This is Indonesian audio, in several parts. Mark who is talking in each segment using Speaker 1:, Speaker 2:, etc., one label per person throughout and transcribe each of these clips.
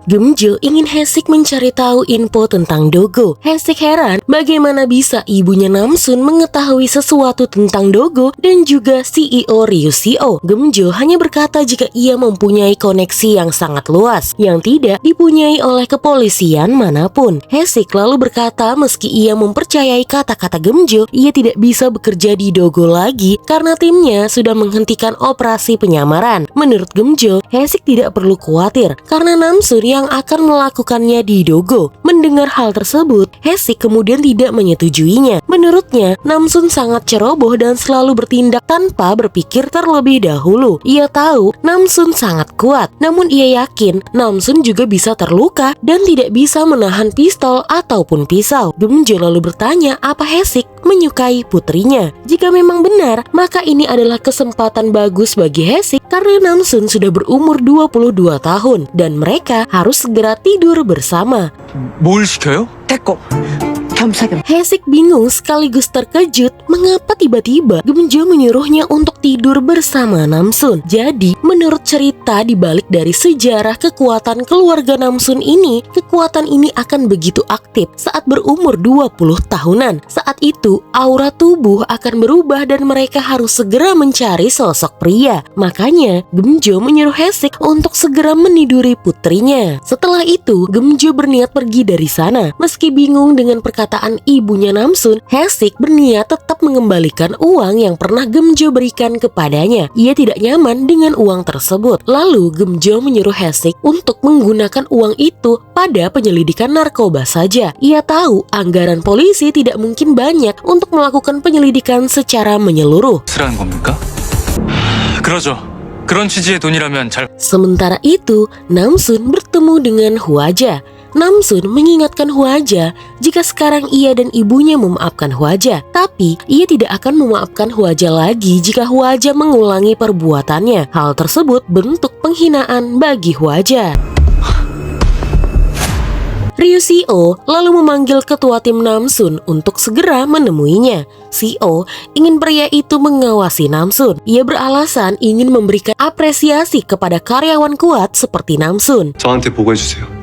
Speaker 1: Gemjo ingin Haesik mencari tahu info tentang Dogo. Haesik heran bagaimana bisa ibunya Namsun mengetahui sesuatu tentang Dogo dan juga CEO Ryuseo. Gemjo hanya berkata jika ia mempunyai koneksi yang sangat luas yang tidak dipunyai oleh kepolisian manapun. Haesik lalu berkata meski ia mempercayai kata-kata Gemjo, ia tidak bisa bekerja di Dogo lagi karena timnya sudah menghentikan operasi penyamaran. Menurut Gemjo, Haesik tidak perlu khawatir karena Namsun yang akan melakukannya di Dogo. Mendengar hal tersebut, Haesik kemudian tidak menyetujuinya. Menurutnya, Namsun sangat ceroboh dan selalu bertindak tanpa berpikir terlebih dahulu. Ia tahu Namsun sangat kuat, namun ia yakin Namsun juga bisa terluka dan tidak bisa menahan pistol ataupun pisau. Gemjo lalu bertanya apa Haesik menyukai putrinya. Jika memang benar, maka ini adalah kesempatan bagus bagi Haesik karena Namsun sudah berumur 22 tahun dan mereka harus segera tidur bersama.
Speaker 2: 뭘 시켜요?
Speaker 3: 태국 겸사겸.
Speaker 1: Haesik bingung sekaligus terkejut mengapa tiba-tiba Gemjo menyuruhnya untuk tidur bersama Namsun. Jadi, menurut cerita dibalik dari sejarah kekuatan keluarga Namsun ini, kekuatan ini akan begitu aktif saat berumur 20 tahunan. Saat itu, aura tubuh akan berubah dan mereka harus segera mencari sosok pria. Makanya, Gemjo menyuruh Haesik untuk segera meniduri putrinya. Setelah itu, Gemjo berniat pergi dari sana. Meski bingung dengan perkataan ibunya Namsun, Haesik berniat tetap mengembalikan uang yang pernah Gemjo berikan kepadanya. Ia tidak nyaman dengan uang tersebut. Lalu Gemjo menyuruh Haesik untuk menggunakan uang itu pada penyelidikan narkoba saja. Ia tahu anggaran polisi tidak mungkin banyak untuk melakukan penyelidikan secara menyeluruh.
Speaker 2: 쓰라는 겁니까? 그러죠. 그런 취지의 돈이라면 잘...
Speaker 1: Sementara itu, Namsun bertemu dengan Hwaja. Namsun mengingatkan Hwaja jika sekarang ia dan ibunya memaafkan Hwaja, tapi ia tidak akan memaafkan Hwaja lagi jika Hwaja mengulangi perbuatannya. Hal tersebut bentuk penghinaan bagi Hwaja. Ryuseo lalu memanggil ketua tim Namsun untuk segera menemuinya. Seo ingin pria itu mengawasi Namsun. Ia beralasan ingin memberikan apresiasi kepada karyawan kuat seperti Namsun.
Speaker 4: 저한테 보고해주세요.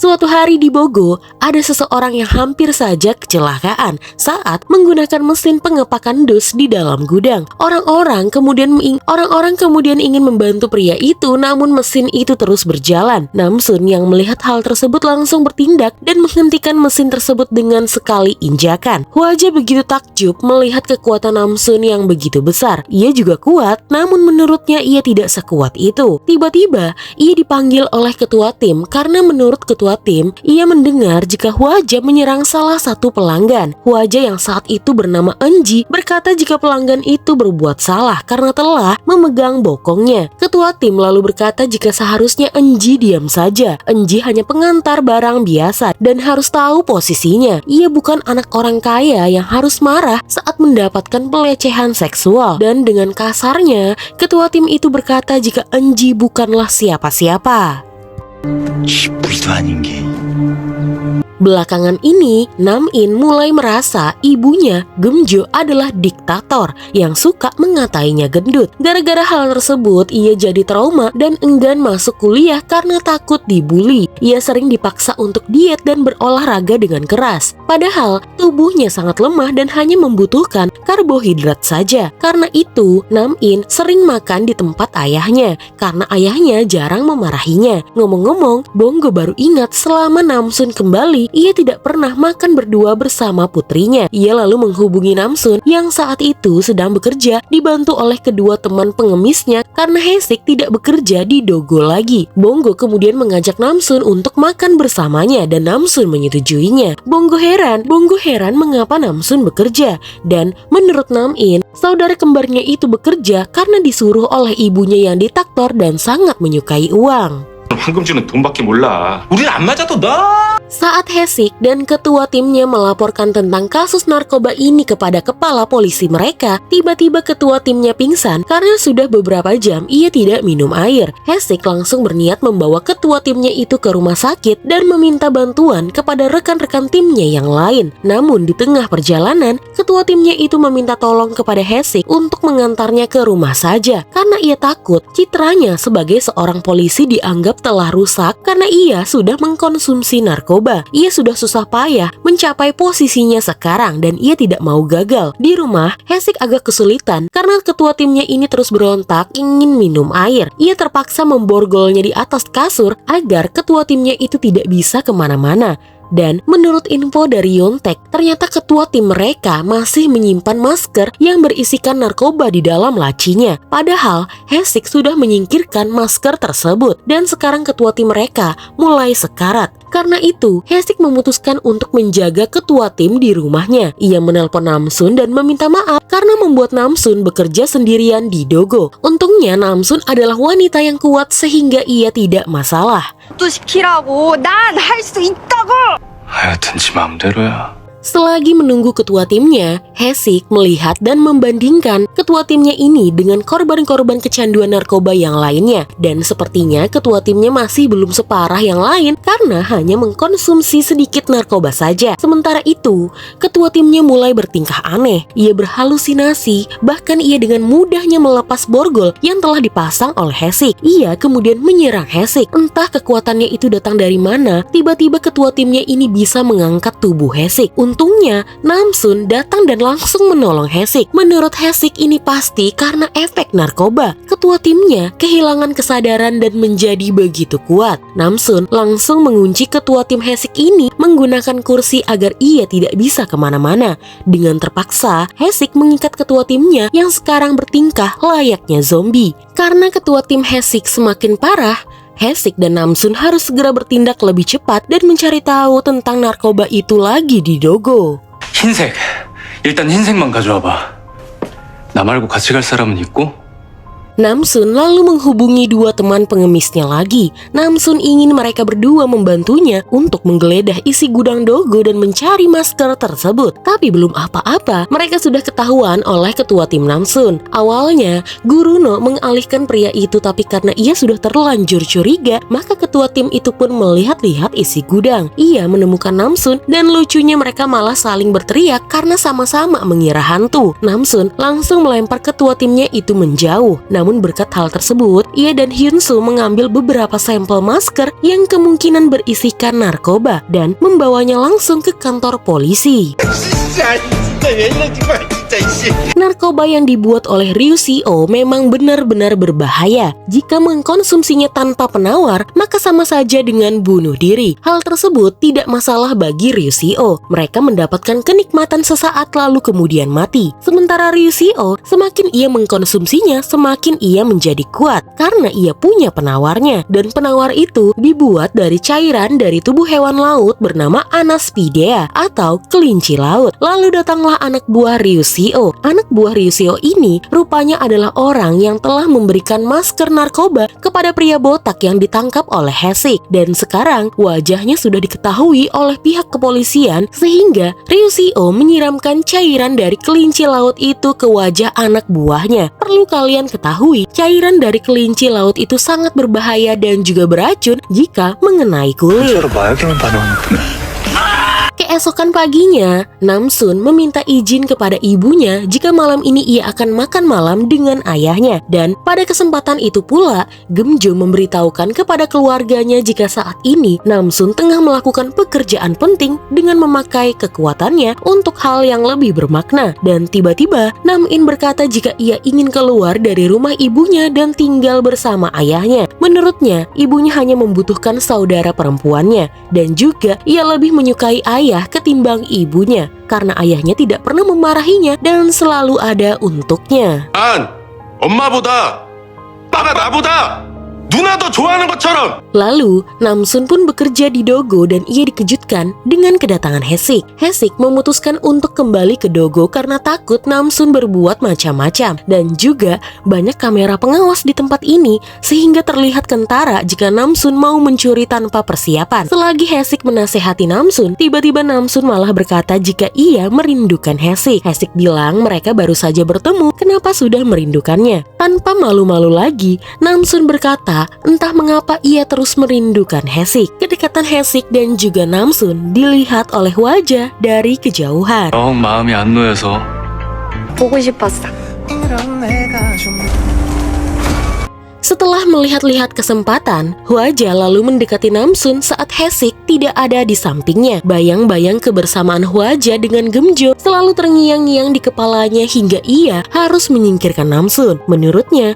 Speaker 1: Suatu hari di Bogo, ada seseorang yang hampir saja kecelakaan saat menggunakan mesin pengepakan dus di dalam gudang. Orang-orang kemudian ingin membantu pria itu, namun mesin itu terus berjalan. Namsun yang melihat hal tersebut langsung bertindak dan menghentikan mesin tersebut dengan sekali injakan. Hwaja begitu takjub melihat kekuatan Namsun yang begitu besar. Ia juga kuat, namun menurutnya ia tidak sekuat itu. Tiba-tiba, ia dipanggil oleh ketua tim karena menurut ketua tim, ia mendengar jika Hwaja menyerang salah satu pelanggan. Hwaja yang saat itu bernama Enji berkata jika pelanggan itu berbuat salah karena telah memegang bokongnya. Ketua tim lalu berkata jika seharusnya Enji diam saja. Enji hanya pengantar barang biasa dan harus tahu posisinya. Ia bukan anak orang kaya yang harus marah saat mendapatkan pelecehan seksual. Dan dengan kasarnya, ketua tim itu berkata jika Enji bukanlah siapa-siapa.
Speaker 3: 기쁘리도 아닌 게.
Speaker 1: Belakangan ini, Nam-in mulai merasa ibunya, Gemjo, adalah diktator yang suka mengatainya gendut. Gara-gara hal tersebut, ia jadi trauma dan enggan masuk kuliah karena takut dibully. Ia sering dipaksa untuk diet dan berolahraga dengan keras. Padahal, tubuhnya sangat lemah dan hanya membutuhkan karbohidrat saja. Karena itu, Nam-in sering makan di tempat ayahnya, karena ayahnya jarang memarahinya. Ngomong-ngomong, Bonggo baru ingat selama Namsun kembali, ia tidak pernah makan berdua bersama putrinya. Ia lalu menghubungi Namsun yang saat itu sedang bekerja dibantu oleh kedua teman pengemisnya karena Haesik tidak bekerja di Dogo lagi. Bonggo kemudian mengajak Namsun untuk makan bersamanya dan Namsun menyetujuinya. Bonggo heran mengapa Namsun bekerja. Dan menurut Nam-in, saudara kembarnya itu bekerja karena disuruh oleh ibunya yang diktator dan sangat menyukai uang.
Speaker 4: 황금주는 돈밖에 몰라. 우린 안 맞아도 너.
Speaker 1: Saat Haesik dan ketua timnya melaporkan tentang kasus narkoba ini kepada kepala polisi mereka, tiba-tiba ketua timnya pingsan karena sudah beberapa jam ia tidak minum air. Haesik langsung berniat membawa ketua timnya itu ke rumah sakit dan meminta bantuan kepada rekan-rekan timnya yang lain. Namun di tengah perjalanan, ketua timnya itu meminta tolong kepada Haesik untuk mengantarnya ke rumah saja karena ia takut citranya sebagai seorang polisi dianggap Hesik telah rusak karena ia sudah mengkonsumsi narkoba. Ia sudah susah payah mencapai posisinya sekarang dan ia tidak mau gagal. Di rumah, Hesik agak kesulitan karena ketua timnya ini terus berontak ingin minum air. Ia terpaksa memborgolnya di atas kasur agar ketua timnya itu tidak bisa kemana-mana. Dan menurut info dari Yontek, ternyata ketua tim mereka masih menyimpan masker yang berisikan narkoba di dalam lacinya. Padahal Hesik sudah menyingkirkan masker tersebut dan sekarang ketua tim mereka mulai sekarat. Karena itu, Hesik memutuskan untuk menjaga ketua tim di rumahnya. Ia menelpon Namsun dan meminta maaf karena membuat Namsun bekerja sendirian di dogo. Untungnya Namsun adalah wanita yang kuat sehingga ia tidak masalah.
Speaker 5: 또 시키라고. 난 할 수 있다고.
Speaker 2: 하여튼 지 마음대로야.
Speaker 1: Selagi menunggu ketua timnya, Hesik melihat dan membandingkan ketua timnya ini dengan korban-korban kecanduan narkoba yang lainnya. Dan sepertinya ketua timnya masih belum separah yang lain karena hanya mengkonsumsi sedikit narkoba saja. Sementara itu, ketua timnya mulai bertingkah aneh. Ia berhalusinasi, bahkan ia dengan mudahnya melepas borgol yang telah dipasang oleh Hesik. Ia kemudian menyerang Hesik. Entah kekuatannya itu datang dari mana, tiba-tiba ketua timnya ini bisa mengangkat tubuh Hesik. Untungnya, Namsun datang dan langsung menolong Hesik. Menurut Hesik ini pasti karena efek narkoba. Ketua timnya kehilangan kesadaran dan menjadi begitu kuat. Namsun langsung mengunci ketua tim Hesik ini menggunakan kursi agar ia tidak bisa kemana-mana. Dengan terpaksa, Hesik mengikat ketua timnya yang sekarang bertingkah layaknya zombie. Karena ketua tim Hesik semakin parah, Hesik dan Namsun harus segera bertindak lebih cepat dan mencari tahu tentang narkoba itu lagi di dogo.
Speaker 2: 흰색. 일단 흰색만 가져와봐. 나 말고 같이 갈 사람은 있고?
Speaker 1: Namsun lalu menghubungi dua teman pengemisnya lagi. Namsun ingin mereka berdua membantunya untuk menggeledah isi gudang dogo dan mencari masker tersebut. Tapi belum apa-apa, mereka sudah ketahuan oleh ketua tim Namsun. Awalnya, Guruno mengalihkan pria itu, tapi karena ia sudah terlanjur curiga, maka ketua tim itu pun melihat-lihat isi gudang. Ia menemukan Namsun dan lucunya mereka malah saling berteriak karena sama-sama mengira hantu. Namsun langsung melempar ketua timnya itu menjauh. Namun berkat hal tersebut, ia dan Hyunsu mengambil beberapa sampel masker yang kemungkinan berisikan narkoba dan membawanya langsung ke kantor polisi. Narkoba yang dibuat oleh Ryuseo memang benar-benar berbahaya. Jika mengkonsumsinya tanpa penawar, maka sama saja dengan bunuh diri. Hal tersebut tidak masalah bagi Ryuseo. Mereka mendapatkan kenikmatan sesaat lalu kemudian mati. Sementara Ryuseo, semakin ia mengkonsumsinya, semakin ia menjadi kuat karena ia punya penawarnya. Dan penawar itu dibuat dari cairan dari tubuh hewan laut bernama Anaspidea atau kelinci laut. Lalu datanglah anak buah Ryuseo. Anak buah Ryuseo ini rupanya adalah orang yang telah memberikan masker narkoba kepada pria botak yang ditangkap oleh Hesik. Dan sekarang wajahnya sudah diketahui oleh pihak kepolisian sehingga Ryuseo menyiramkan cairan dari kelinci laut itu ke wajah anak buahnya. Perlu kalian ketahui, cairan dari kelinci laut itu sangat berbahaya dan juga beracun jika mengenai kulit. Keesokan paginya, Namsun meminta izin kepada ibunya jika malam ini ia akan makan malam dengan ayahnya. Dan pada kesempatan itu pula, Gemjo memberitahukan kepada keluarganya jika saat ini Namsun tengah melakukan pekerjaan penting dengan memakai kekuatannya untuk hal yang lebih bermakna. Dan tiba-tiba, Namin berkata jika ia ingin keluar dari rumah ibunya dan tinggal bersama ayahnya. Menurutnya, ibunya hanya membutuhkan saudara perempuannya. Dan juga, ia lebih menyukai ayah ketimbang ibunya karena ayahnya tidak pernah memarahinya dan selalu ada untuknya.
Speaker 4: 엄마보다 아빠가 나보다 누나 더 좋아하는 것처럼.
Speaker 1: Lalu, Namsun pun bekerja di dogo dan ia dikejutkan dengan kedatangan Hesik. Hesik memutuskan untuk kembali ke dogo karena takut Namsun berbuat macam-macam. Dan juga banyak kamera pengawas di tempat ini sehingga terlihat kentara jika Namsun mau mencuri tanpa persiapan. Selagi Hesik menasehati Namsun, tiba-tiba Namsun malah berkata jika ia merindukan Hesik. Hesik bilang mereka baru saja bertemu, kenapa sudah merindukannya? Tanpa malu-malu lagi, Namsun berkata entah mengapa ia terus merindukan Hesik. Kedekatan Hesik dan juga Namsun dilihat oleh wajah dari kejauhan.
Speaker 2: 영 마음이 안 놓여서.
Speaker 5: 보고 싶었어.
Speaker 1: Setelah melihat-lihat kesempatan, Hwaja lalu mendekati Namsun saat Haesik tidak ada di sampingnya. Bayang-bayang kebersamaan Hwaja dengan Geumjo selalu terngiang-ngiang di kepalanya hingga ia harus menyingkirkan Namsun. Menurutnya,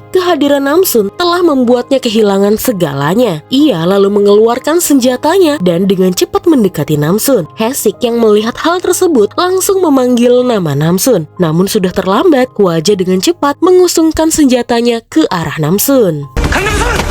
Speaker 1: kehadiran Namsun telah membuatnya kehilangan segalanya. Ia lalu mengeluarkan senjatanya dan dengan cepat mendekati Namsun. Haesik yang melihat hal tersebut langsung memanggil nama Namsun. Namun sudah terlambat, Hwaja dengan cepat mengusungkan senjatanya ke arah Namsun.
Speaker 2: 강남선!